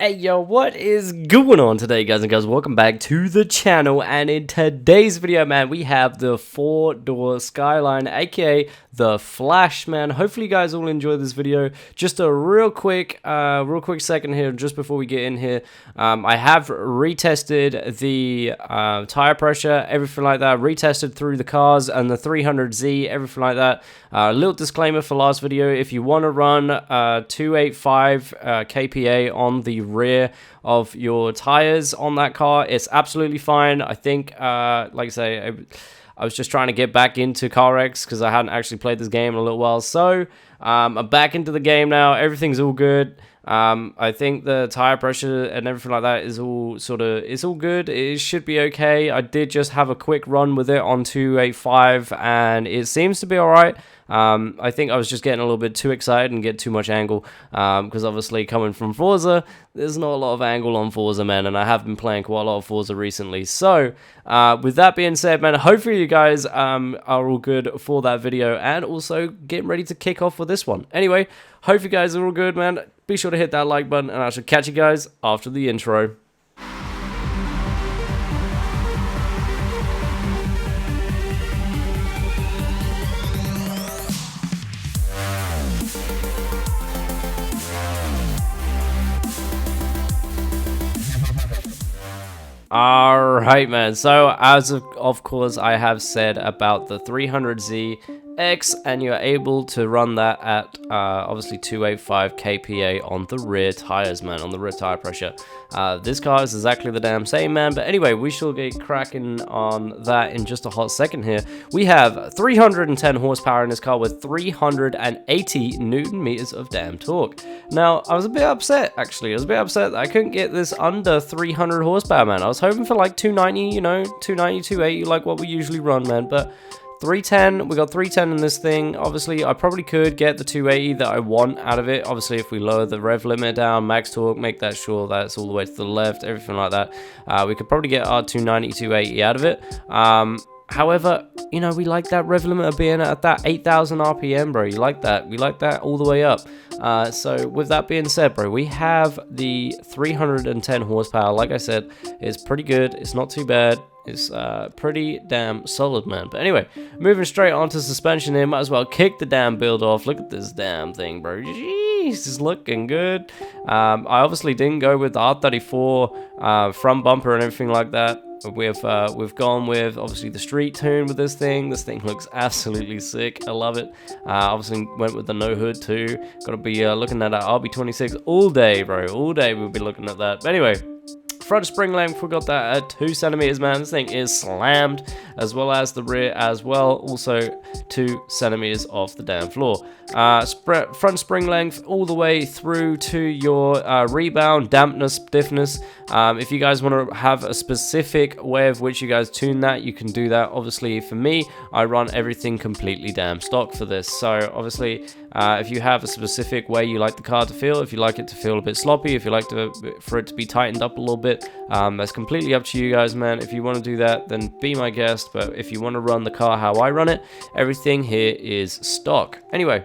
Hey yo, what is going on today, guys and girls? Welcome back to the channel, and in today's video, man, we have the 4-door Skyline, aka the Flash, man. Hopefully you guys all enjoy this video. Just a real quick second here, just before we get in here. I have retested the tire pressure, everything like that, retested through the cars and the 300Z, everything like that. A little disclaimer for last video: if you want to run 285 kPa on the rear of your tires on that car, it's absolutely fine. I think, like I say, I was just trying to get back into Carx because I hadn't actually played this game in a little while. So I'm back into the game now. Everything's all good. I think the tire pressure and everything like that is all it's all good. It should be okay. I did just have a quick run with it on 285 and it seems to be alright. I think I was just getting a little bit too excited and get too much angle, because obviously coming from Forza, there's not a lot of angle on Forza, man, and I have been playing quite a lot of Forza recently. So with that being said, man, hopefully you guys are all good for that video and also getting ready to kick off with this one. Anyway, hope you guys are all good, man. Be sure to hit that like button and I shall catch you guys after the intro. Alright, man, so as of course I have said about the 300Z X, and you're able to run that at obviously 285 kPa on the rear tires, man, on the rear tire pressure. This car is exactly the damn same, man, but anyway, we shall get cracking on that in just a hot second here. We have 310 horsepower in this car with 380 Newton meters of damn torque. Now, I was a bit upset, actually. I was a bit upset that I couldn't get this under 300 horsepower, man. I was hoping for like 290, you know, 290, 280, like what we usually run, man, but 310, we got 310 in this thing. Obviously, I probably could get the 280 that I want out of it. Obviously, if we lower the rev limit down, max torque, make that sure that's all the way to the left, everything like that, we could probably get our 290, 280 out of it. However, you know, we like that rev limit being at that 8,000 RPM, bro. You like that? We like that all the way up. So with that being said, bro, we have the 310 horsepower. Like I said, it's pretty good. It's not too bad. It's pretty damn solid, man. But anyway, moving straight on to suspension here, might as well kick the damn build off. Look at this damn thing, bro. Jeez, it's looking good. I obviously didn't go with the R34 front bumper and everything like that. We've gone with obviously the street tune with this thing. This thing looks absolutely sick. I love it. Obviously went with the no hood too. Gotta be looking at that RB26 all day, bro. All day we'll be looking at that. But anyway, front spring length, we got that at 2 centimeters, man. This thing is slammed, as well as the rear as well, also 2 centimeters off the damn floor. Front spring length all the way through to your rebound, dampness, stiffness. If you guys want to have a specific way of which you guys tune that, you can do that. Obviously, for me, I run everything completely damn stock for this. So obviously, if you have a specific way you like the car to feel, if you like it to feel a bit sloppy, if you like for it to be tightened up a little bit, that's completely up to you guys, man. If you want to do that, then be my guest. But if you want to run the car how I run it, everything here is stock. Anyway,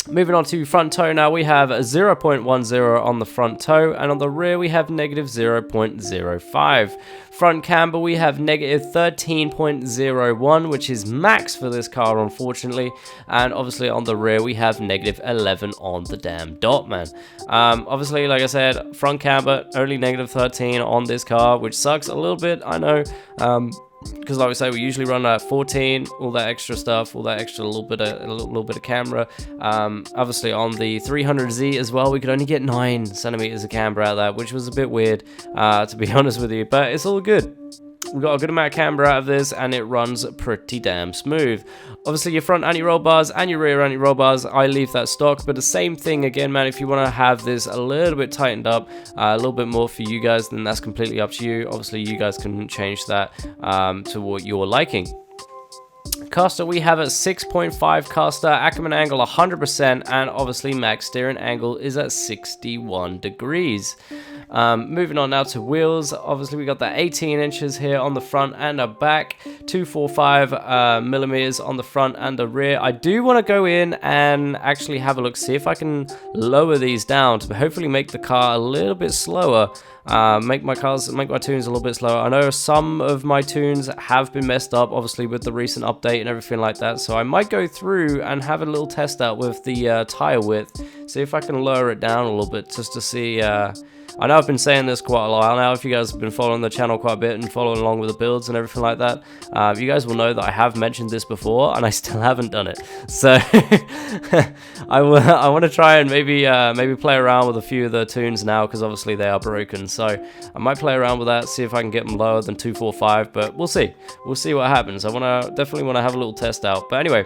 moving on to front toe now, we have 0.10 on the front toe, and on the rear we have negative 0.05. Front camber, we have negative 13.01, which is max for this car, unfortunately. And obviously on the rear we have negative 11 on the damn dot, man. Obviously, like I said, front camber, only negative 13 on this car, which sucks a little bit, I know. Because like we say, we usually run at 14, all that extra stuff, all that extra little bit of camera. Obviously on the 300Z as well, we could only get 9 centimeters of camber out of that, which was a bit weird, to be honest with you, but it's all good. We got a good amount of camber out of this, and it runs pretty damn smooth. Obviously, your front anti-roll bars and your rear anti-roll bars, I leave that stock. But the same thing again, man. If you want to have this a little bit tightened up, a little bit more for you guys, then that's completely up to you. Obviously, you guys can change that to what you're liking. Caster, we have at 6.5 caster, Ackerman angle 100%, and obviously max steering angle is at 61 degrees. Moving on now to wheels. Obviously we got that 18 inches here on the front and the back, 245 millimeters on the front and the rear. I do want to go in and actually have a look, see if I can lower these down to hopefully make the car a little bit slower. Make my tunes a little bit slower. I know some of my tunes have been messed up, obviously with the recent update and everything like that, so I might go through and have a little test out with the tire width, see if I can lower it down a little bit, just to see. I know I've been saying this quite a while now. If you guys have been following the channel quite a bit and following along with the builds and everything like that, you guys will know that I have mentioned this before and I still haven't done it. So I want to try and maybe play around with a few of the tunes now, because obviously they are broken. So I might play around with that, see if I can get them lower than 245, but we'll see. We'll see what happens. I definitely want to have a little test out. But anyway,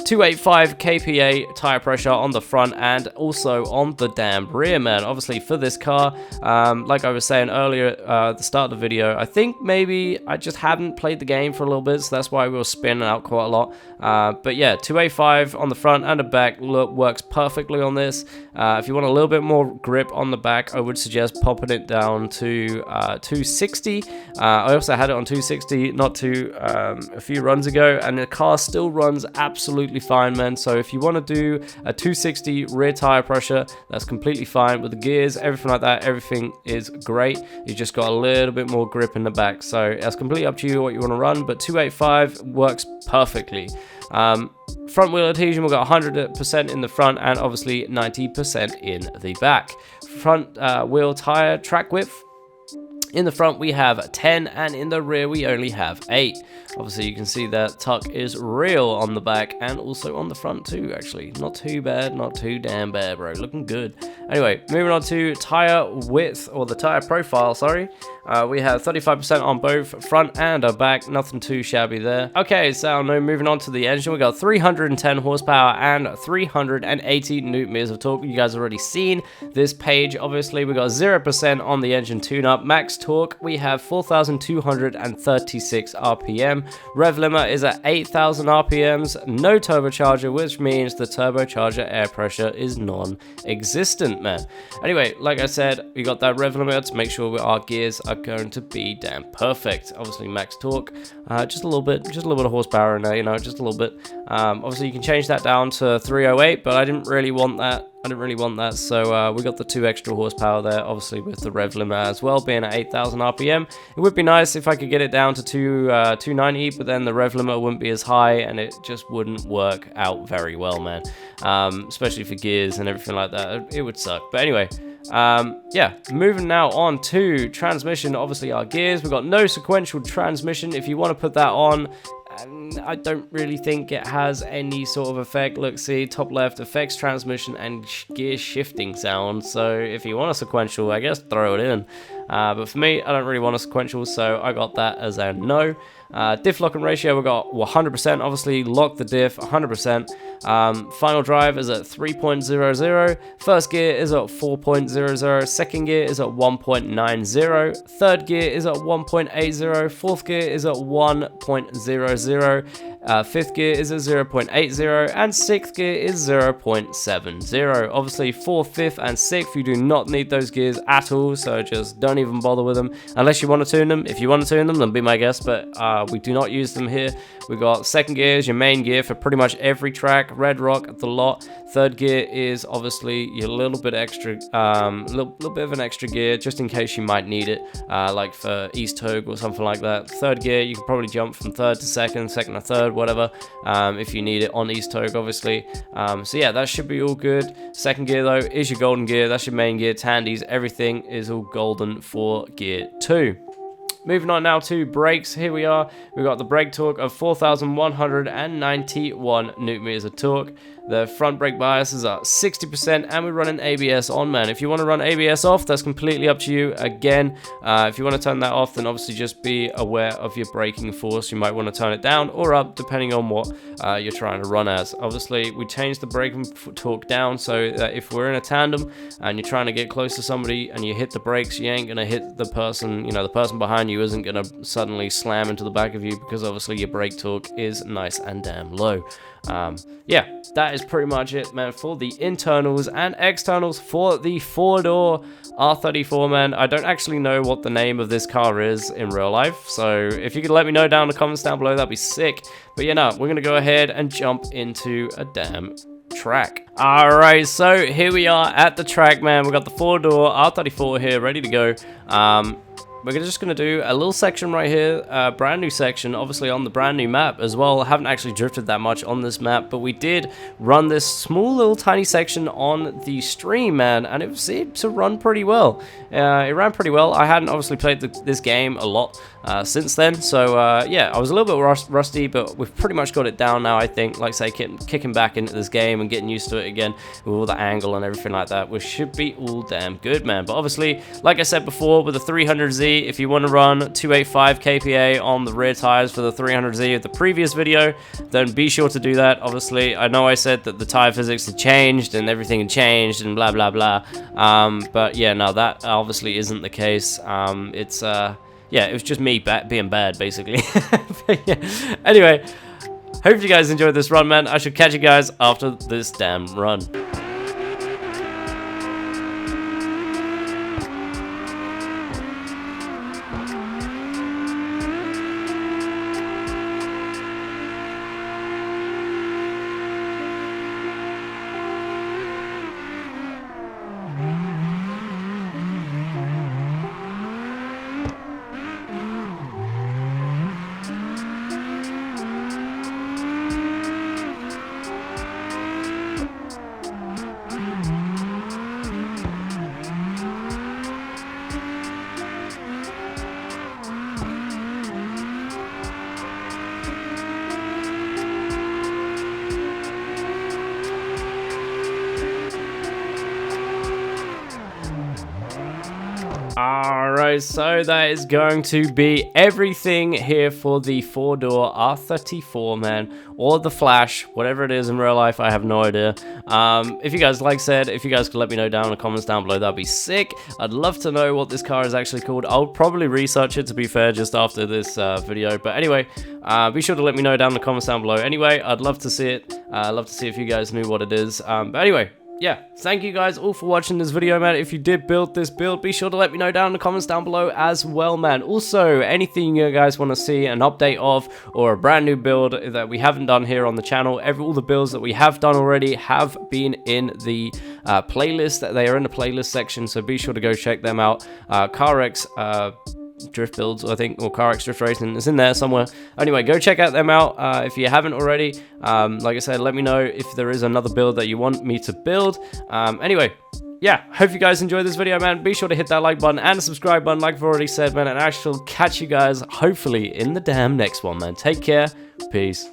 285 kPa tire pressure on the front and also on the damn rear, man. Obviously for this car, like I was saying earlier at the start of the video, I think maybe I just hadn't played the game for a little bit, so that's why we were spinning out quite a lot. But yeah, 285 on the front and the back works perfectly on this. If you want a little bit more grip on the back, I would suggest popping it down to 260. I also had it on 260 a few runs ago, and the car still runs absolutely fine, man. So if you want to do a 260 rear tire pressure, that's completely fine with the gears, everything like that. Everything is great. You just got a little bit more grip in the back, so that's completely up to you what you want to run, but 285 works perfectly. Front wheel adhesion, we've got 100% in the front and obviously 90% in the back. Front wheel tire track width, in the front we have 10 and in the rear we only have 8. Obviously you can see that tuck is real on the back and also on the front too, actually. Not too bad, not too damn bad, bro. Looking good. Anyway, moving on to tire width, or the tire profile, sorry. We have 35% on both front and back, nothing too shabby there. Okay, so now moving on to the engine, we got 310 horsepower and 380 newton meters of torque. You guys already seen this page. Obviously, we got 0% on the engine tune-up. Max torque, we have 4,236 RPM. Rev limit is at 8,000 RPMs. No turbocharger, which means the turbocharger air pressure is non-existent, man. Anyway, like I said, we got that rev limit to make sure our gears are going to be damn perfect. Obviously max torque, just a little bit of horsepower in there, you know, just a little bit. Obviously you can change that down to 308, but I didn't really want that. So we got the 2 extra horsepower there, obviously with the rev limit as well being at 8,000 RPM. It would be nice if I could get it down to 290, but then the rev limit wouldn't be as high and it just wouldn't work out very well, man. Especially for gears and everything like that, it would suck. But anyway, yeah, moving now on to transmission. Obviously our gears, we've got no sequential transmission. If you want to put that on, I don't really think it has any sort of effect. Look, see, top left, affects transmission and gear shifting sound. So if you want a sequential, I guess throw it in. But for me, I don't really want a sequential, so I got that as a no. Diff locking ratio, we got 100%. Obviously, lock the diff 100%. Final drive is at 3.00. First gear is at 4.00. Second gear is at 1.90. Third gear is at 1.80. Fourth gear is at 1.00. Fifth gear is at 0.80, and sixth gear is 0.70. Obviously, fourth, fifth, and sixth, you do not need those gears at all, so just don't even bother with them unless you want to tune them. If you want to tune them, then be my guest, but we do not use them here. We got second gear is your main gear for pretty much every track, red rock, the lot. Third gear is obviously your little bit extra, little bit of an extra gear just in case you might need it, like for East Togue or something like that. Third gear, you can probably jump from third to second, second to third, whatever, if you need it on East Togue, obviously. So yeah, that should be all good. Second gear though is your golden gear. That's your main gear. Tandies, everything is all golden for gear 2. Moving on now to brakes. Here we are. We've got the brake torque of 4,191 newton meters of torque. The front brake bias is at 60%, and we're running ABS on, man. If you want to run ABS off, that's completely up to you. Again, if you want to turn that off, then obviously just be aware of your braking force. You might want to turn it down or up, depending on what you're trying to run as. Obviously, we changed the braking torque down so that if we're in a tandem and you're trying to get close to somebody and you hit the brakes, you ain't going to hit the person, the person behind you isn't going to suddenly slam into the back of you, because obviously your brake torque is nice and damn low. Yeah, that that is pretty much it, man, for the internals and externals for the 4-door R34, man. I don't actually know what the name of this car is in real life, so if you could let me know down in the comments down below, that'd be sick. But yeah, no, we're gonna go ahead and jump into a damn track. Alright, so here we are at the track, man. We got the 4-door R34 here ready to go. We're just going to do a little section right here, brand new section, obviously on the brand new map as well. I haven't actually drifted that much on this map, but we did run this small little tiny section on the stream, man, and it seemed to run pretty well. It ran pretty well. I hadn't obviously played this game a lot since then, so yeah, I was a little bit rusty, but we've pretty much got it down now, I think. Like I say, kicking back into this game and getting used to it again with all the angle and everything like that, which should be all damn good, man. But obviously, like I said before, with the 300Z, if you want to run 285 kPa on the rear tires for the 300Z of the previous video, then be sure to do that. Obviously, I know I said that the tire physics had changed and everything had changed and blah blah blah, but yeah, no, that obviously isn't the case. Yeah, it was just me being bad, basically. Yeah. Anyway, hope you guys enjoyed this run, man. I should catch you guys after this damn run. Alright, so that is going to be everything here for the 4-door R34, man, or the Flash, whatever it is in real life, I have no idea. If you guys, like I said, if you guys could let me know down in the comments down below, that'd be sick. I'd love to know what this car is actually called. I'll probably research it, to be fair, just after this video. But anyway, be sure to let me know down in the comments down below. Anyway, I'd love to see it. I'd love to see if you guys knew what it is. But anyway, yeah, thank you guys all for watching this video, man. If you did build this build, be sure to let me know down in the comments down below as well, man. Also, anything you guys want to see an update of, or a brand new build that we haven't done here on the channel, all the builds that we have done already have been in the playlist. They are in the playlist section, so be sure to go check them out. Carx drift builds, I think, or Carx drift racing is in there somewhere. Anyway, go check out them out if you haven't already. Like I said, let me know if there is another build that you want me to build. Anyway, yeah, hope you guys enjoyed this video, man. Be sure to hit that like button and the subscribe button, like I've already said, man, and I shall catch you guys hopefully in the damn next one, man. Take care. Peace.